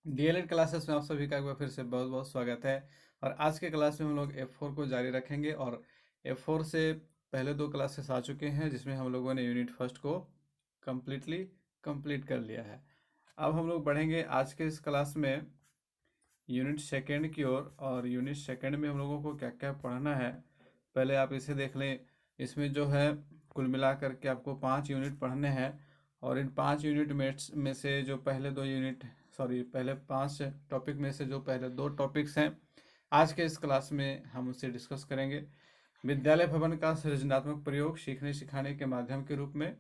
DElEd classes में आप सभी का एक बार फिर से बहुत बहुत स्वागत है। और आज के क्लास में हम लोग F4 को जारी रखेंगे। और F4 से पहले दो क्लासेस आ चुके हैं जिसमें हम लोगों ने यूनिट फर्स्ट को कम्प्लीटली कंप्लीट कर लिया है। अब हम लोग बढ़ेंगे आज के इस क्लास में यूनिट सेकेंड की ओर। और यूनिट सेकेंड में हम लोगों को क्या क्या पढ़ना है पहले आप इसे देख लें। इसमें जो है कुल मिलाकर के आपको 5 यूनिट पढ़ने हैं। और इन 5 यूनिट में से जो पहले 2 यूनिट पहले 5 टॉपिक में से जो पहले 2 टॉपिक्स हैं आज के इस क्लास में हम उससे डिस्कस करेंगे। विद्यालय भवन का सृजनात्मक प्रयोग सीखने सिखाने के माध्यम के रूप में।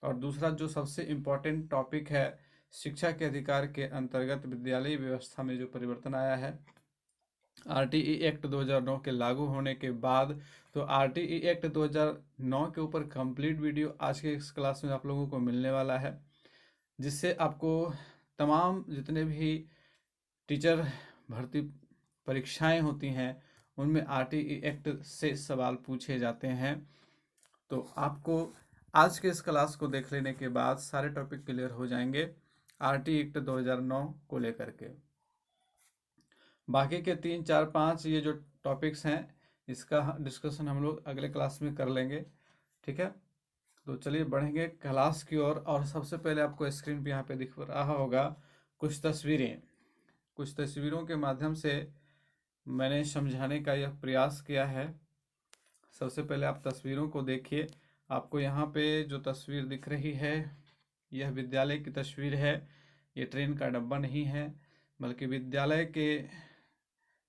और दूसरा जो सबसे इम्पोर्टेंट टॉपिक है, शिक्षा के अधिकार के अंतर्गत विद्यालय व्यवस्था में जो परिवर्तन आया है आरटीई एक्ट 2009 के लागू होने के बाद। तो आरटीई एक्ट 2009 के ऊपर कंप्लीट वीडियो आज के इस क्लास में आप लोगों को मिलने वाला है, जिससे आपको तमाम जितने भी टीचर भर्ती परीक्षाएं होती हैं उनमें आरटीई एक्ट से सवाल पूछे जाते हैं। तो आपको आज के इस क्लास को देख लेने के बाद सारे टॉपिक क्लियर हो जाएंगे आरटीई एक्ट 2009 को लेकर के। बाकी के 3 4 5 ये जो टॉपिक्स हैं इसका डिस्कशन हम लोग अगले क्लास में कर लेंगे, ठीक है। तो चलिए बढ़ेंगे क्लास की ओर। और सबसे पहले आपको स्क्रीन पे यहाँ पे दिख रहा होगा कुछ तस्वीरें। कुछ तस्वीरों के माध्यम से मैंने समझाने का यह प्रयास किया है। सबसे पहले आप तस्वीरों को देखिए। आपको यहाँ पे जो तस्वीर दिख रही है यह विद्यालय की तस्वीर है। ये ट्रेन का डब्बा नहीं है, बल्कि विद्यालय के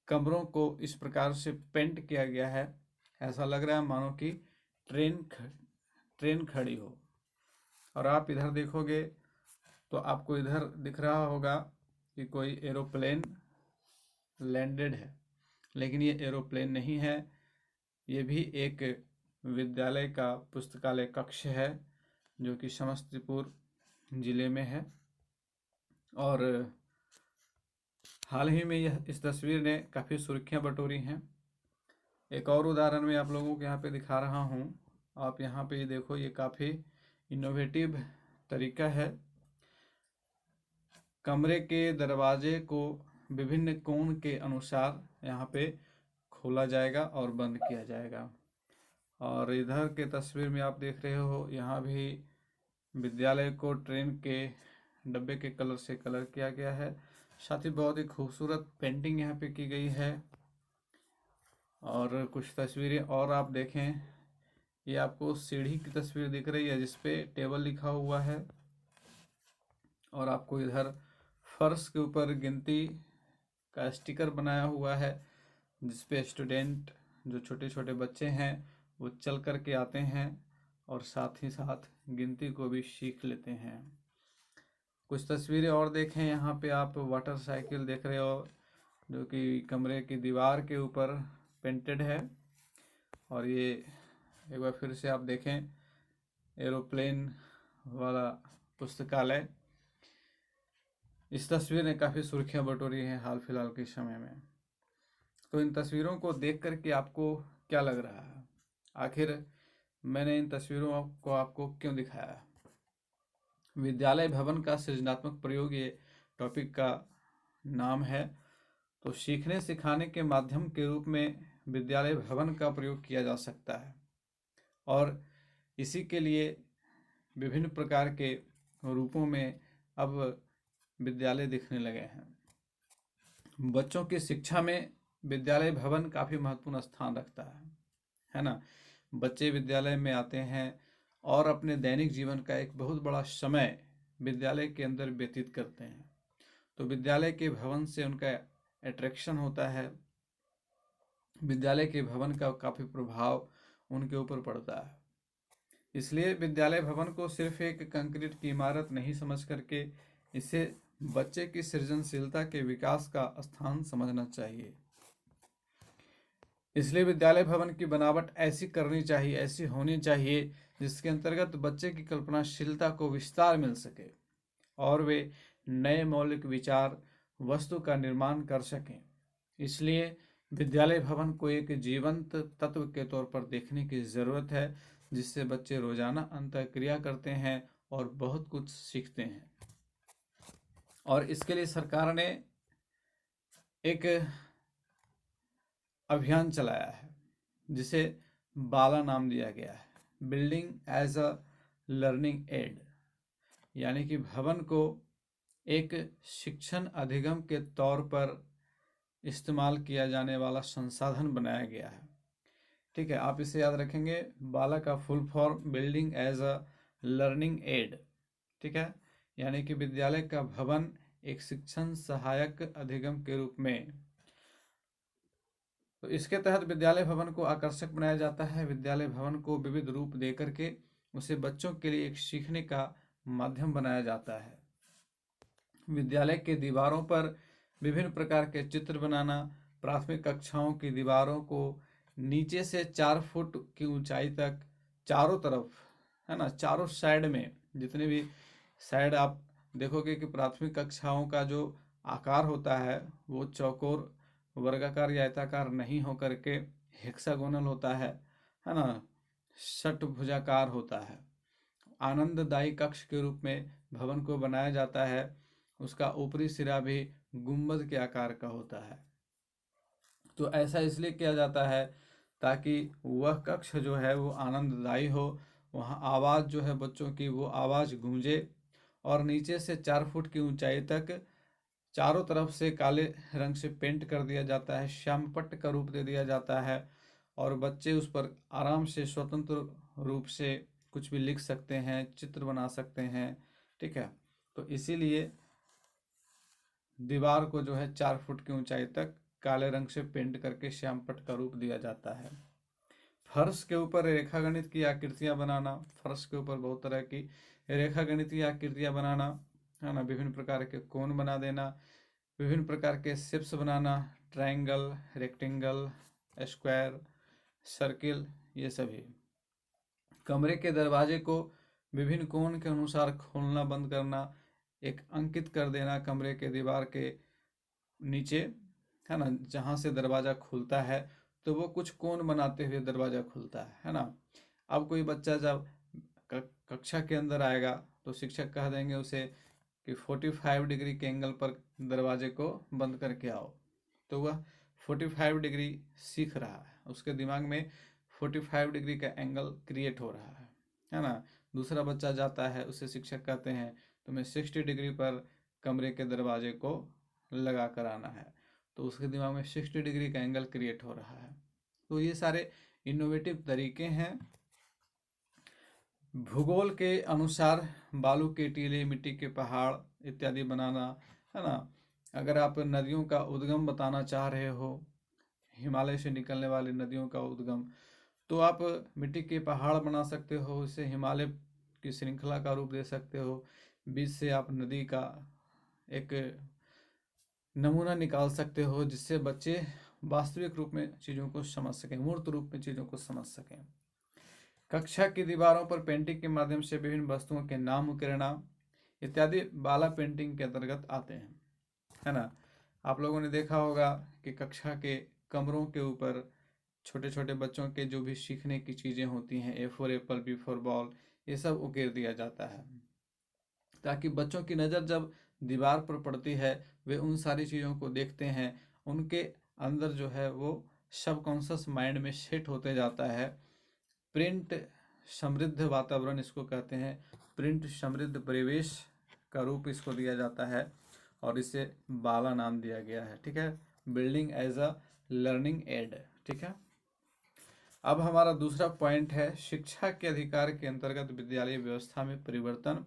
कमरों को इस प्रकार से पेंट किया गया है। ऐसा लग रहा है मानो कि ट्रेन खड़ी हो। और आप इधर देखोगे तो आपको इधर दिख रहा होगा कि कोई एरोप्लेन लैंडेड है, लेकिन ये एरोप्लेन नहीं है। ये भी एक विद्यालय का पुस्तकालय कक्ष है जो कि समस्तीपुर जिले में है। और हाल ही में यह इस तस्वीर ने काफ़ी सुर्खियां बटोरी हैं। एक और उदाहरण मैं आप लोगों को यहाँ पे दिखा रहा हूँ। आप यहाँ पे देखो, ये काफ़ी इनोवेटिव तरीका है। कमरे के दरवाजे को विभिन्न कोण के अनुसार यहाँ पे खोला जाएगा और बंद किया जाएगा। और इधर के तस्वीर में आप देख रहे हो, यहाँ भी विद्यालय को ट्रेन के डब्बे के कलर से कलर किया गया है। साथ ही बहुत ही खूबसूरत पेंटिंग यहाँ पे की गई है। और कुछ तस्वीरें और आप देखें, ये आपको सीढ़ी की तस्वीर दिख रही है जिसपे टेबल लिखा हुआ है। और आपको इधर फर्श के ऊपर गिनती का स्टिकर बनाया हुआ है जिसपे स्टूडेंट जो छोटे छोटे बच्चे हैं वो चल कर के आते हैं और साथ ही साथ गिनती को भी सीख लेते हैं। कुछ तस्वीरें और देखें, यहाँ पे आप वाटर साइकिल देख रहे हो जो कि कमरे की दीवार के ऊपर पेंटेड है। और ये एक बार फिर से आप देखें, एरोप्लेन वाला पुस्तकालय। इस तस्वीर ने काफ़ी सुर्खियां बटोरी हैं हाल फिलहाल के समय में। तो इन तस्वीरों को देख कर के आपको क्या लग रहा है? आखिर मैंने इन तस्वीरों को आपको क्यों दिखाया? विद्यालय भवन का सृजनात्मक प्रयोग ये टॉपिक का नाम है। तो सीखने सिखाने के माध्यम के रूप में विद्यालय भवन का प्रयोग किया जा सकता है। और इसी के लिए विभिन्न प्रकार के रूपों में अब विद्यालय दिखने लगे हैं। बच्चों की शिक्षा में विद्यालय भवन काफ़ी महत्वपूर्ण स्थान रखता है ना। बच्चे विद्यालय में आते हैं और अपने दैनिक जीवन का एक बहुत बड़ा समय विद्यालय के अंदर व्यतीत करते हैं। तो विद्यालय के भवन से उनका अट्रैक्शन होता है। विद्यालय के भवन का काफ़ी प्रभाव उनके ऊपर पड़ता है। इसलिए विद्यालय भवन को सिर्फ एक कंक्रीट की इमारत नहीं समझ करके इसे बच्चे की सृजनशीलता के विकास का स्थान समझना चाहिए। इसलिए विद्यालय भवन की बनावट ऐसी करनी चाहिए, ऐसी होनी चाहिए जिसके अंतर्गत बच्चे की कल्पनाशीलता को विस्तार मिल सके और वे नए मौलिक विचार वस्तु का निर्माण कर सकें। इसलिए विद्यालय भवन को एक जीवंत तत्व के तौर पर देखने की ज़रूरत है जिससे बच्चे रोजाना अंतःक्रिया करते हैं और बहुत कुछ सीखते हैं। और इसके लिए सरकार ने एक अभियान चलाया है जिसे बाला नाम दिया गया है, building as a learning aid, यानी कि भवन को एक शिक्षण अधिगम के तौर पर इस्तेमाल किया जाने वाला संसाधन बनाया गया है। ठीक है, आप इसे याद रखेंगे, बाला का full form building as a learning aid. ठीक है, यानी कि विद्यालय का भवन एक शिक्षण सहायक अधिगम के रूप में। तो इसके तहत विद्यालय भवन को आकर्षक बनाया जाता है। विद्यालय भवन को विविध रूप दे करके उसे बच्चों के लिए एक सीखने का माध्यम बनाया जाता है। विद्यालय के दीवारों पर विभिन्न प्रकार के चित्र बनाना, प्राथमिक कक्षाओं की दीवारों को नीचे से 4 फुट की ऊंचाई तक चारों तरफ, है ना, चारों साइड में, जितने भी साइड आप देखोगे कि प्राथमिक कक्षाओं का जो आकार होता है वो चौकोर, वर्गाकार या आयताकार नहीं होकर के हेक्सागोनल होता है ना, षटभुजाकार होता है। आनंददायी कक्ष के रूप में भवन को बनाया जाता है। उसका ऊपरी सिरा भी गुंबद के आकार का होता है। तो ऐसा इसलिए किया जाता है ताकि वह कक्ष जो है वो आनंददायी हो, वहाँ आवाज़ जो है बच्चों की वो आवाज़ गूंजे, और नीचे से 4 फुट की ऊंचाई तक चारों तरफ से काले रंग से पेंट कर दिया जाता है, श्यामपट्ट का रूप दे दिया जाता है, और बच्चे उस पर आराम से स्वतंत्र रूप से कुछ भी लिख सकते हैं, चित्र बना सकते हैं। ठीक है, तो इसीलिए दीवार को जो है 4 फुट की ऊंचाई तक काले रंग से पेंट करके श्यामपट्ट का रूप दिया जाता है। फर्श के ऊपर रेखागणित की आकृतियां बनाना, फर्श के ऊपर बहुत तरह की रेखागणितीय आकृतियां बनाना, है ना, विभिन्न प्रकार के कोण बना देना, विभिन्न प्रकार के शेप्स बनाना, ट्रायंगल, रेक्टेंगल, स्क्वायर, सर्किल, ये सभी। कमरे के दरवाजे को विभिन्न कोण के अनुसार खोलना बंद करना, एक अंकित कर देना कमरे के दीवार के नीचे, है ना, जहाँ से दरवाज़ा खुलता है तो वो कुछ कोण बनाते हुए दरवाज़ा खुलता है ना। अब कोई बच्चा जब कक्षा के अंदर आएगा तो शिक्षक कह देंगे उसे कि 45 डिग्री के एंगल पर दरवाजे को बंद करके आओ, तो वह 45 डिग्री सीख रहा है, उसके दिमाग में 45 डिग्री का एंगल क्रिएट हो रहा है ना। दूसरा बच्चा जाता है, उसे शिक्षक कहते हैं तुम्हें 60 डिग्री पर कमरे के दरवाजे को लगा कर आना है, तो उसके दिमाग में 60 डिग्री का एंगल क्रिएट हो रहा है। तो ये सारे इनोवेटिव तरीके हैं। भूगोल के अनुसार बालू के टीले, मिट्टी के पहाड़ इत्यादि बनाना, है ना। अगर आप नदियों का उद्गम बताना चाह रहे हो, हिमालय से निकलने वाली नदियों का उद्गम, तो आप मिट्टी के पहाड़ बना सकते हो, इसे हिमालय की श्रृंखला का रूप दे सकते हो। बीच से आप नदी का एक नमूना निकाल सकते हो जिससे बच्चे वास्तविक रूप में चीज़ों को समझ सकें, मूर्त रूप में चीज़ों को समझ सकें। कक्षा की दीवारों पर पेंटिंग के माध्यम से विभिन्न वस्तुओं के नाम उकेरना इत्यादि बाला पेंटिंग के अंतर्गत आते हैं, है ना। आप लोगों ने देखा होगा कि कक्षा के कमरों के ऊपर छोटे छोटे बच्चों के जो भी सीखने की चीज़ें होती हैं, A for Apple, B for ball, ये सब उकेर दिया जाता है ताकि बच्चों की नज़र जब दीवार पर पड़ती है वे उन सारी चीज़ों को देखते हैं, उनके अंदर जो है वो सबकॉन्शियस माइंड में सेट होते जाता है। प्रिंट समृद्ध वातावरण इसको कहते हैं, प्रिंट समृद्ध परिवेश का रूप इसको दिया जाता है, और इसे बाला नाम दिया गया है। ठीक है, building as a learning aid. ठीक है, अब हमारा दूसरा पॉइंट है शिक्षा के अधिकार के अंतर्गत विद्यालय व्यवस्था में परिवर्तन,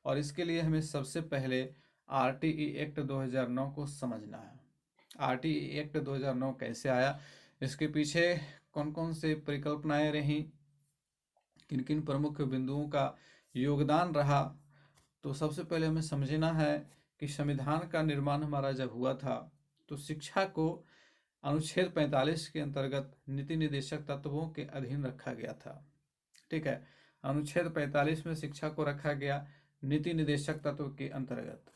और इसके लिए हमें सबसे पहले RTE एक्ट 2009 को समझना है। RTE एक्ट 2009 कैसे आया, इसके पीछे कौन कौन से परिकल्पनाएं रहीं, किन किन प्रमुख बिंदुओं का योगदान रहा। तो सबसे पहले हमें समझना है कि संविधान का निर्माण हमारा जब हुआ था तो शिक्षा को अनुच्छेद 45 के अंतर्गत नीति निर्देशक तत्वों के अधीन रखा गया था। ठीक है, अनुच्छेद 45 में शिक्षा को रखा गया नीति निर्देशक तत्व के अंतर्गत।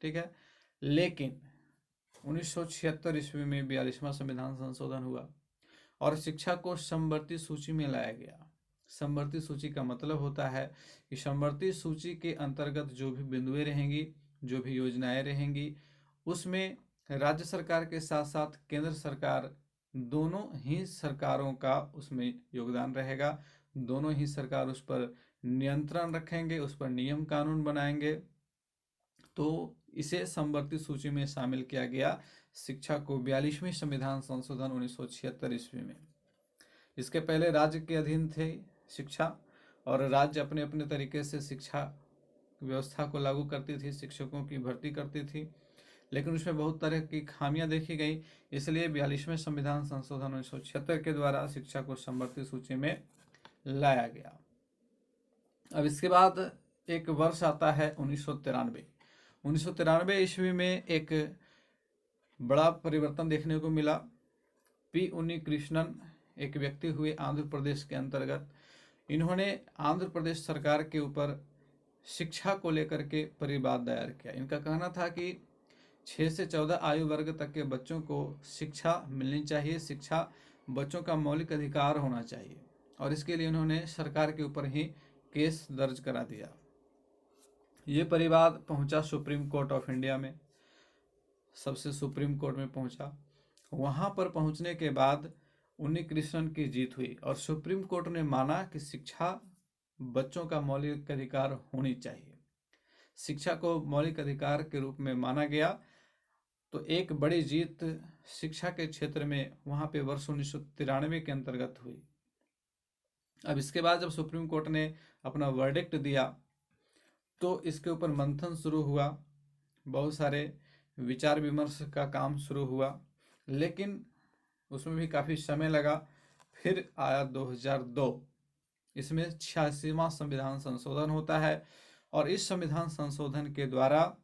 ठीक है, लेकिन 1976 ईस्वी में 42वां संविधान संशोधन हुआ और शिक्षा को समवर्ती सूची में लाया गया। समवर्ती सूची का मतलब होता है कि समवर्ती सूची के अंतर्गत जो भी बिंदुएं रहेंगी जो भी योजनाएं रहेंगी उसमें राज्य सरकार के साथ साथ केंद्र सरकार, दोनों ही सरकारों का उसमें योगदान रहेगा। दोनों ही सरकार उस पर नियंत्रण रखेंगे, उस पर नियम कानून बनाएंगे। तो इसे समवर्ती सूची में शामिल किया गया शिक्षा को 42वें संविधान संशोधन 1976 ईस्वी में। इसके पहले राज्य के अधीन थे शिक्षा, और राज्य अपने अपने तरीके से शिक्षा व्यवस्था को लागू करती थी, शिक्षकों की भर्ती करती थी, लेकिन उसमें बहुत तरह की खामियां देखी गई। इसलिए 42वें संविधान संशोधन 1976 के द्वारा शिक्षा को समवर्ती सूची में लाया गया। अब इसके बाद एक वर्ष आता है 1993। 1993 ईस्वी में एक बड़ा परिवर्तन देखने को मिला। पी उन्नीकृष्णन एक व्यक्ति हुए आंध्र प्रदेश के अंतर्गत। इन्होंने आंध्र प्रदेश सरकार के ऊपर शिक्षा को लेकर के परिवाद दायर किया। इनका कहना था कि 6 से 14 आयु वर्ग तक के बच्चों को शिक्षा मिलनी चाहिए, शिक्षा बच्चों का मौलिक अधिकार होना चाहिए, और इसके लिए उन्होंने सरकार के ऊपर ही केस दर्ज करा दिया। ये परिवाद पहुंचा सुप्रीम कोर्ट ऑफ इंडिया में, सबसे सुप्रीम कोर्ट में पहुंचा। वहां पर पहुंचने के बाद उन्नीकृष्णन की जीत हुई और सुप्रीम कोर्ट ने माना कि शिक्षा बच्चों का मौलिक अधिकार होनी चाहिए। शिक्षा को मौलिक अधिकार के रूप में माना गया। तो एक बड़ी जीत शिक्षा के क्षेत्र में वहां पे वर्ष 1993 के अंतर्गत हुई। अब इसके बाद जब सुप्रीम कोर्ट ने अपना वर्डिक्ट दिया तो इसके ऊपर मंथन शुरू हुआ, बहुत सारे विचार विमर्श का काम शुरू हुआ, लेकिन उसमें भी काफ़ी समय लगा। फिर आया 2002, इसमें 86वां संविधान संशोधन होता है, और इस संविधान संशोधन के द्वारा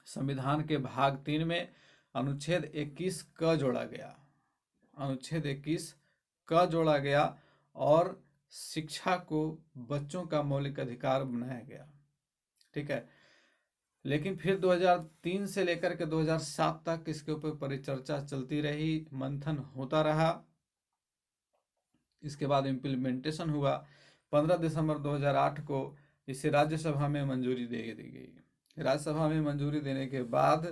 संविधान के भाग 3 में अनुच्छेद 21 क जोड़ा गया। अनुच्छेद 21 क जोड़ा गया और शिक्षा को बच्चों का मौलिक अधिकार बनाया गया। ठीक है, लेकिन फिर 2003 से लेकर के 2007 तक इसके ऊपर परिचर्चा चलती रही, मंथन होता रहा। इसके बाद इम्प्लीमेंटेशन हुआ। 15 दिसंबर 2008 को इसे राज्यसभा में मंजूरी दे दी गई। राज्यसभा में मंजूरी देने के बाद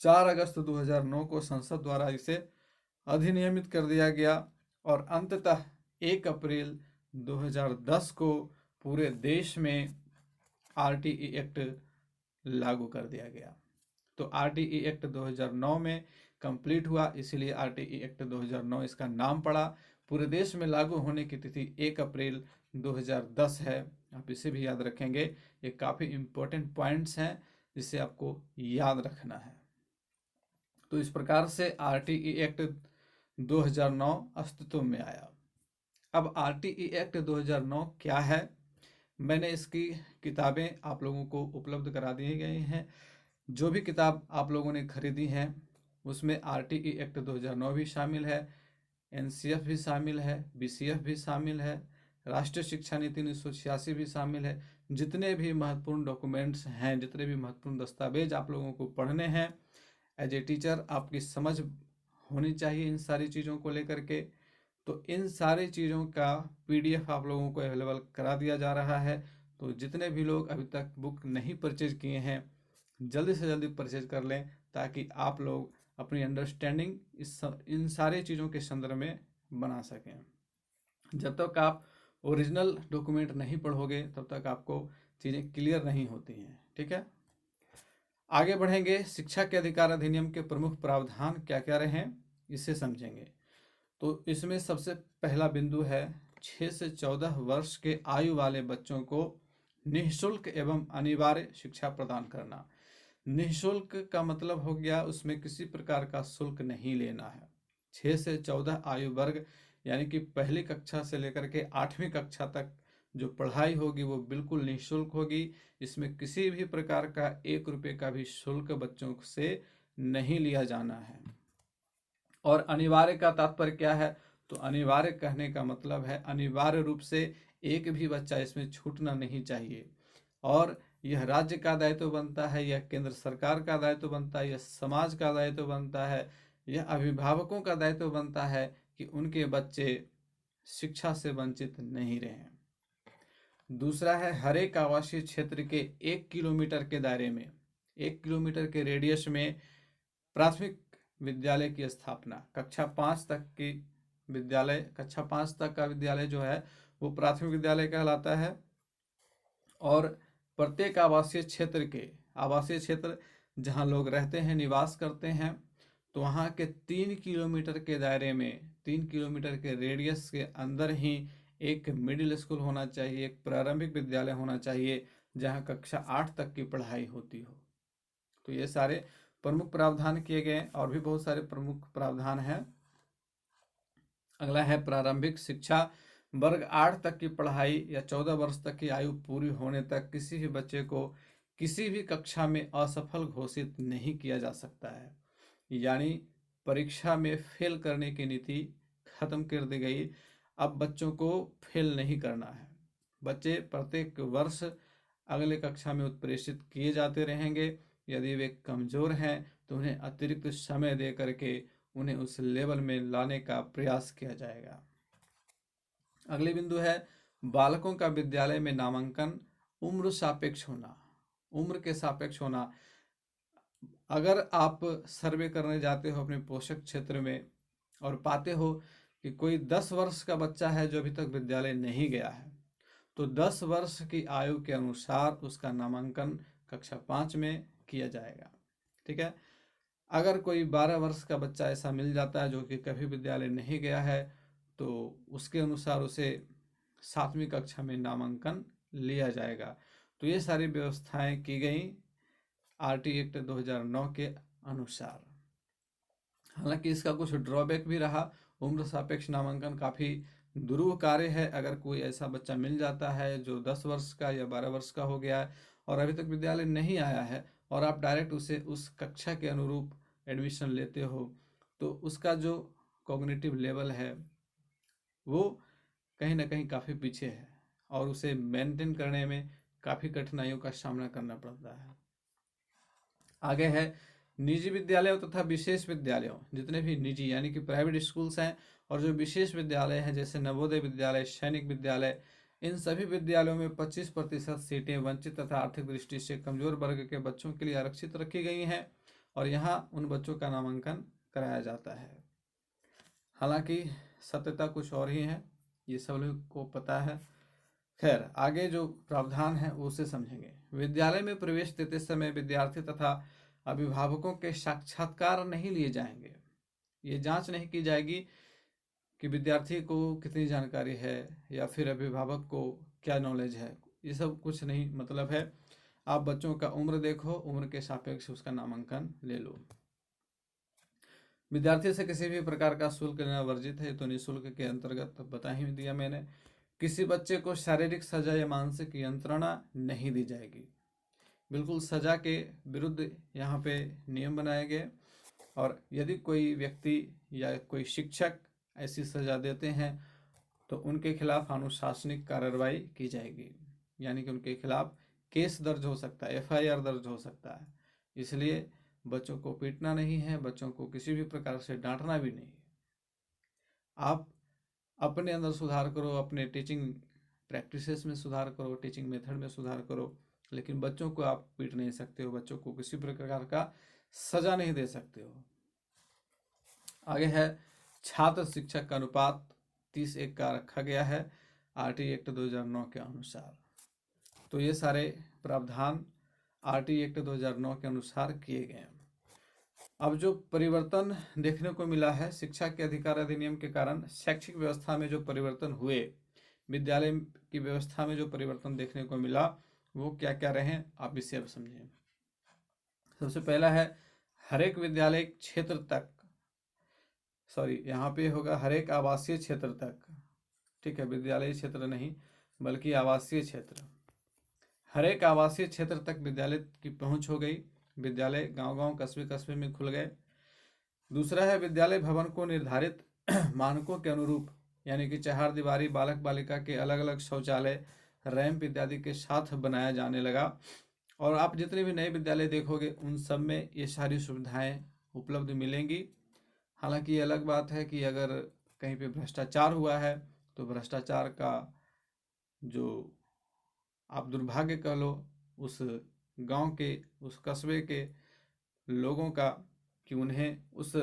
4 अगस्त 2009 को संसद द्वारा इसे अधिनियमित कर दिया गया, और अंततः 1 अप्रैल 2010 को पूरे देश में आरटीई एक्ट लागू कर दिया गया। तो आरटीई एक्ट 2009 में कंप्लीट हुआ, इसीलिए आरटीई एक्ट 2009 इसका नाम पड़ा। पूरे देश में लागू होने की तिथि 1 अप्रैल 2010 है। आप इसे भी याद रखेंगे, ये काफ़ी इम्पोर्टेंट पॉइंट्स हैं जिसे आपको याद रखना है। तो इस प्रकार से आरटीई एक्ट 2009 अस्तित्व में आया। अब आरटीई एक्ट 2009 क्या है, मैंने इसकी किताबें आप लोगों को उपलब्ध करा दी गई हैं। जो भी किताब आप लोगों ने खरीदी है उसमें आरटीई एक्ट 2009 भी शामिल है, एनसीएफ भी शामिल है, बीसीएफ भी शामिल है, राष्ट्रीय शिक्षा नीति 1986 भी शामिल है। जितने भी महत्वपूर्ण डॉक्यूमेंट्स हैं, जितने भी महत्वपूर्ण दस्तावेज आप लोगों को पढ़ने हैं, एज ए टीचर आपकी समझ होनी चाहिए इन सारी चीज़ों को लेकर के। तो इन सारी चीज़ों का पीडीएफ आप लोगों को अवेलेबल करा दिया जा रहा है। तो जितने भी लोग अभी तक बुक नहीं परचेज किए हैं, जल्दी से जल्दी परचेज कर लें, ताकि आप लोग अपनी अंडरस्टैंडिंग इन सारी चीज़ों के संदर्भ में बना सकें। जब तक आप ओरिजिनल डॉक्यूमेंट नहीं पढ़ोगे तब तक आपको चीज़ें क्लियर नहीं होती हैं। ठीक है, आगे बढ़ेंगे। शिक्षा के अधिकार अधिनियम के प्रमुख प्रावधान क्या क्या रहे इसे समझेंगे। तो इसमें सबसे पहला बिंदु है 6 से 14 वर्ष के आयु वाले बच्चों को निःशुल्क एवं अनिवार्य शिक्षा प्रदान करना। निःशुल्क का मतलब हो गया उसमें किसी प्रकार का शुल्क नहीं लेना है। 6 से 14 आयु वर्ग यानी कि पहली कक्षा से लेकर के 8वीं कक्षा तक जो पढ़ाई होगी वो बिल्कुल निःशुल्क होगी। इसमें किसी भी प्रकार का 1 रुपये का भी शुल्क बच्चों से नहीं लिया जाना है। और अनिवार्य का तात्पर्य क्या है, तो अनिवार्य कहने का मतलब है अनिवार्य रूप से एक भी बच्चा इसमें छूटना नहीं चाहिए। और यह राज्य का दायित्व बनता है, यह केंद्र सरकार का दायित्व बनता है, यह समाज का दायित्व बनता है, यह अभिभावकों का दायित्व बनता है कि उनके बच्चे शिक्षा से वंचित नहीं रहें। दूसरा है हर एक आवासीय क्षेत्र के 1 किलोमीटर के दायरे में, 1 किलोमीटर के रेडियस में प्राथमिक विद्यालय की स्थापना। कक्षा 5 तक का विद्यालय जो है वो प्राथमिक विद्यालय कहलाता है। और प्रत्येक आवासीय क्षेत्र जहाँ लोग रहते हैं, निवास करते हैं, तो वहाँ के 3 किलोमीटर के दायरे में, 3 किलोमीटर के रेडियस के अंदर ही एक मिडिल स्कूल होना चाहिए, एक प्रारंभिक विद्यालय होना चाहिए जहाँ कक्षा 8 तक की पढ़ाई होती हो। तो ये सारे प्रमुख प्रावधान किए गए और भी बहुत सारे प्रमुख प्रावधान हैं। अगला है प्रारंभिक शिक्षा। वर्ग 8 तक की पढ़ाई या 14 वर्ष तक की आयु पूरी होने तक किसी भी बच्चे को किसी भी कक्षा में असफल घोषित नहीं किया जा सकता है। यानी परीक्षा में फेल करने की नीति खत्म कर दी गई। अब बच्चों को फेल नहीं करना है। बच्चे प्रत्येक वर्ष अगले कक्षा में उत्प्रेषित किए जाते रहेंगे। यदि वे कमजोर हैं तो उन्हें अतिरिक्त समय दे करके उन्हें उस लेवल में लाने का प्रयास किया जाएगा। अगली बिंदु है बालकों का विद्यालय में नामांकन उम्र सापेक्ष होना। उम्र के सापेक्ष होना। अगर आप सर्वे करने जाते हो अपने पोषक क्षेत्र में और पाते हो कि कोई 10 वर्ष का बच्चा है जो अभी तक विद्यालय नहीं गया है, तो 10 वर्ष की आयु के अनुसार उसका नामांकन कक्षा 5 में किया जाएगा। ठीक है। अगर कोई 12 वर्ष का बच्चा ऐसा मिल जाता है जो कि कभी विद्यालय नहीं गया है, तो उसके अनुसार उसे 7वीं कक्षा में नामांकन लिया जाएगा। तो ये सारी व्यवस्थाएं की गई आरटी एक्ट 2009 के अनुसार। हालांकि इसका कुछ ड्रॉबैक भी रहा। उम्र सापेक्ष नामांकन काफ़ी दुरूह कार्य है। अगर कोई ऐसा बच्चा मिल जाता है जो 10 वर्ष का या 12 वर्ष का हो गया है और अभी तक विद्यालय नहीं आया है और आप डायरेक्ट उसे उस कक्षा के अनुरूप एडमिशन लेते हो, तो उसका जो कॉग्निटिव लेवल है वो कहीं ना कहीं काफ़ी पीछे है और उसे मेंटेन करने में काफ़ी कठिनाइयों का सामना करना पड़ता है। आगे है निजी विद्यालयों तथा विशेष विद्यालयों। जितने भी निजी यानी कि प्राइवेट स्कूल्स हैं और जो विशेष विद्यालय हैं जैसे नवोदय विद्यालय, सैनिक विद्यालय, इन सभी विद्यालयों में 25% सीटें वंचित तथा आर्थिक दृष्टि से कमजोर वर्ग के बच्चों के लिए आरक्षित रखी गई हैं और यहाँ उन बच्चों का नामांकन कराया जाता है। हालांकि सत्यता कुछ और ही है, ये सब लोग को पता है। खैर, आगे जो प्रावधान है वो उसे समझेंगे। विद्यालय में प्रवेश देते समय विद्यार्थी तथा अभिभावकों के साक्षात्कार नहीं लिए जाएंगे। ये जांच नहीं की जाएगी कि विद्यार्थी को कितनी जानकारी है या फिर अभिभावक को क्या नॉलेज है। ये सब कुछ नहीं मतलब है। आप बच्चों का उम्र देखो, उम्र के सापेक्ष उसका नामांकन ले लो। विद्यार्थी से किसी भी प्रकार का शुल्क लेना वर्जित है, तो निःशुल्क के अंतर्गत बता ही दिया मैंने। किसी बच्चे को शारीरिक सजा या मानसिक यंत्रणा नहीं दी जाएगी। बिल्कुल सजा के विरुद्ध यहाँ पे नियम बनाए गए। और यदि कोई व्यक्ति या कोई शिक्षक ऐसी सजा देते हैं तो उनके खिलाफ अनुशासनिक कार्रवाई की जाएगी, यानी कि उनके खिलाफ केस दर्ज हो सकता है, FIR दर्ज हो सकता है। इसलिए बच्चों को पीटना नहीं है, बच्चों को किसी भी प्रकार से डांटना भी नहीं है। आप अपने अंदर सुधार करो, अपने टीचिंग प्रैक्टिसेस में सुधार करो, टीचिंग मेथड में सुधार करो, लेकिन बच्चों को आप पीट नहीं सकते हो, बच्चों को किसी प्रकार का सजा नहीं दे सकते हो। आगे है छात्र शिक्षक का अनुपात 30:1 का रखा गया है आरटी एक्ट 2009 के अनुसार। तो ये सारे प्रावधान आरटी एक्ट 2009 के अनुसार किए गए हैं। अब जो परिवर्तन देखने को मिला है शिक्षा के अधिकार अधिनियम के कारण, शैक्षिक व्यवस्था में जो परिवर्तन हुए, विद्यालय की व्यवस्था में जो परिवर्तन देखने को मिला, वो क्या क्या रहे आप इसे अब समझें। सबसे पहला है हर एक विद्यालय क्षेत्र तक, यहाँ पे होगा हर एक आवासीय क्षेत्र तक। ठीक है, विद्यालय क्षेत्र नहीं बल्कि आवासीय क्षेत्र। हर एक आवासीय क्षेत्र तक विद्यालय की पहुंच हो गई। विद्यालय गांव-गांव, कस्बे-कस्बे में खुल गए। दूसरा है विद्यालय भवन को निर्धारित मानकों के अनुरूप, यानी कि चहारदीवारी, बालक बालिका के अलग अलग शौचालय, रैंप इत्यादि के साथ बनाया जाने लगा। और आप जितने भी नए विद्यालय देखोगे उन सब में ये सारी सुविधाएं उपलब्ध मिलेंगी। हालांकि ये अलग बात है कि अगर कहीं पे भ्रष्टाचार हुआ है तो भ्रष्टाचार का जो आप दुर्भाग्य कह लो उस गांव के, उस कस्बे के लोगों का कि उन्हें उस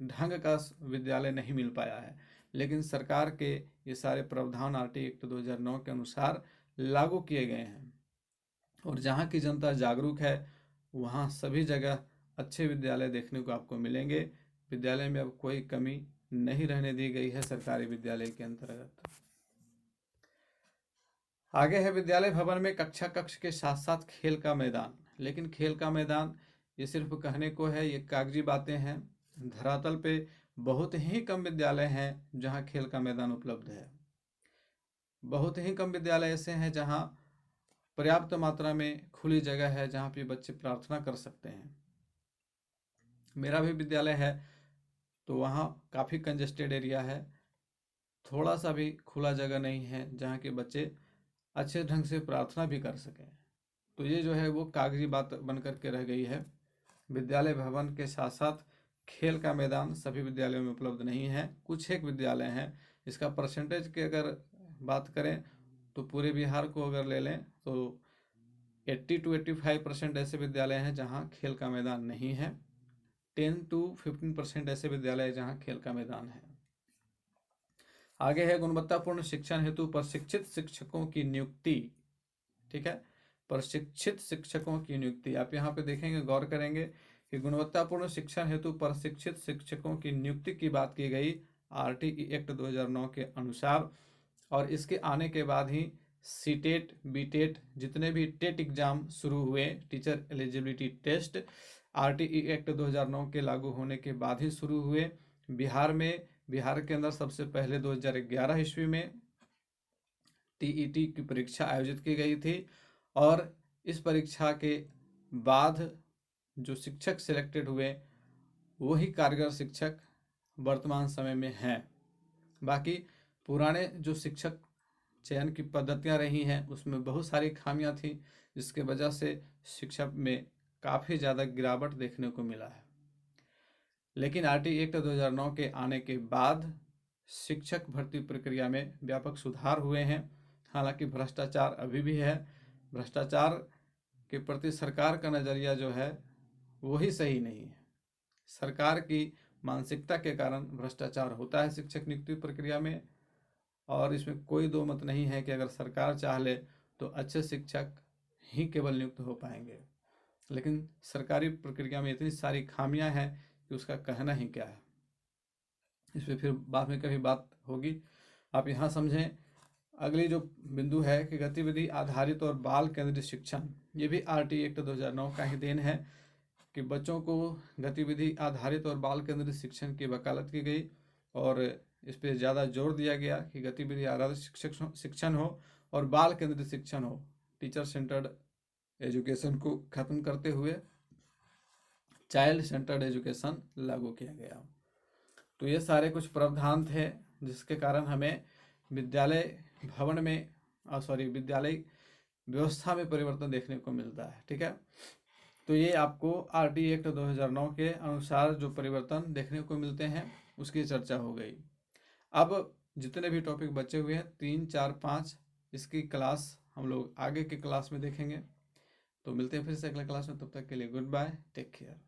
ढंग का विद्यालय नहीं मिल पाया है। लेकिन सरकार के ये सारे प्रावधान आरटी एक्ट 2009 के अनुसार लागू किए गए हैं और जहाँ की जनता जागरूक है वहाँ सभी जगह अच्छे विद्यालय देखने को आपको मिलेंगे। विद्यालय में अब कोई कमी नहीं रहने दी गई है सरकारी विद्यालय के अंतर्गत। आगे है विद्यालय भवन में कक्षा कक्ष के साथ साथ खेल का मैदान। लेकिन खेल का मैदान ये सिर्फ कहने को है, ये कागजी बातें हैं। धरातल पे बहुत ही कम विद्यालय हैं जहाँ खेल का मैदान उपलब्ध है। बहुत ही कम विद्यालय ऐसे हैं जहाँ पर्याप्त मात्रा में खुली जगह है जहाँ पे बच्चे प्रार्थना कर सकते हैं। मेरा भी विद्यालय है तो वहाँ काफ़ी कंजेस्टेड एरिया है, थोड़ा सा भी खुला जगह नहीं है जहाँ के बच्चे अच्छे ढंग से प्रार्थना भी कर सकें। तो ये जो है वो कागजी बात बन कर के रह गई है। विद्यालय भवन के साथ साथ खेल का मैदान सभी विद्यालयों में उपलब्ध नहीं है, कुछ एक विद्यालय हैं। इसका परसेंटेज की अगर बात करें तो पूरे बिहार को अगर ले लें तो 80 to 85% ऐसे विद्यालय हैं जहां खेल का मैदान नहीं है। 10 to 15% ऐसे विद्यालय जहां खेल का मैदान है। आगे है गुणवत्तापूर्ण शिक्षण हेतु प्रशिक्षित शिक्षकों की नियुक्ति। ठीक है, प्रशिक्षित शिक्षकों की नियुक्ति। आप यहाँ पे देखेंगे, गौर करेंगे कि गुणवत्तापूर्ण शिक्षण हेतु प्रशिक्षित शिक्षकों की नियुक्ति की बात की गई आरटीई एक्ट 2009 के अनुसार। और इसके आने के बाद ही सीटेट, बीटेट, जितने भी टेट एग्जाम शुरू हुए, teacher eligibility test, RTE act 2009 के लागू होने के बाद ही शुरू हुए। बिहार के अंदर सबसे पहले 2011 ईस्वी में टीईटी की परीक्षा आयोजित की गई थी और इस परीक्षा के बाद जो शिक्षक सिलेक्टेड हुए वही कारगर शिक्षक वर्तमान समय में हैं। बाकी पुराने जो शिक्षक चयन की पद्धतियां रही हैं उसमें बहुत सारी खामियां थी, जिसके वजह से शिक्षा में काफ़ी ज़्यादा गिरावट देखने को मिला है। लेकिन आरटीई एक्ट 2009 के आने के बाद शिक्षक भर्ती प्रक्रिया में व्यापक सुधार हुए हैं। हालांकि भ्रष्टाचार अभी भी है। भ्रष्टाचार के प्रति सरकार का नज़रिया जो है वही सही नहीं है। सरकार की मानसिकता के कारण भ्रष्टाचार होता है शिक्षक नियुक्ति प्रक्रिया में, और इसमें कोई दो मत नहीं है कि अगर सरकार चाह ले तो अच्छे शिक्षक ही केवल नियुक्त हो पाएंगे। लेकिन सरकारी प्रक्रिया में इतनी सारी खामियां हैं कि उसका कहना ही क्या है। इस पर फिर बाद में कभी बात होगी। आप यहाँ समझें, अगली जो बिंदु है कि गतिविधि आधारित और बाल केंद्रित शिक्षण, ये भी आरटीई एक्ट 2009 का ही देन है कि बच्चों को गतिविधि आधारित और बाल केंद्रित शिक्षण की वकालत की गई और इस पर ज़्यादा जोर दिया गया कि गतिविधि आधारित शिक्षण हो और बाल केंद्रित शिक्षण हो। टीचर सेंटर्ड एजुकेशन को खत्म करते हुए चाइल्ड सेंटर्ड एजुकेशन लागू किया गया। तो ये सारे कुछ प्रावधान थे जिसके कारण हमें विद्यालय भवन में विद्यालय व्यवस्था में परिवर्तन देखने को मिलता है। ठीक है, तो ये आपको आरटीई एक्ट 2009 के अनुसार जो परिवर्तन देखने को मिलते हैं उसकी चर्चा हो गई। अब जितने भी टॉपिक बचे हुए हैं 3, 4, 5, इसकी क्लास हम लोग आगे के क्लास में देखेंगे। तो मिलते हैं फिर से अगले क्लास में, तब तक के लिए गुड बाय, टेक केयर।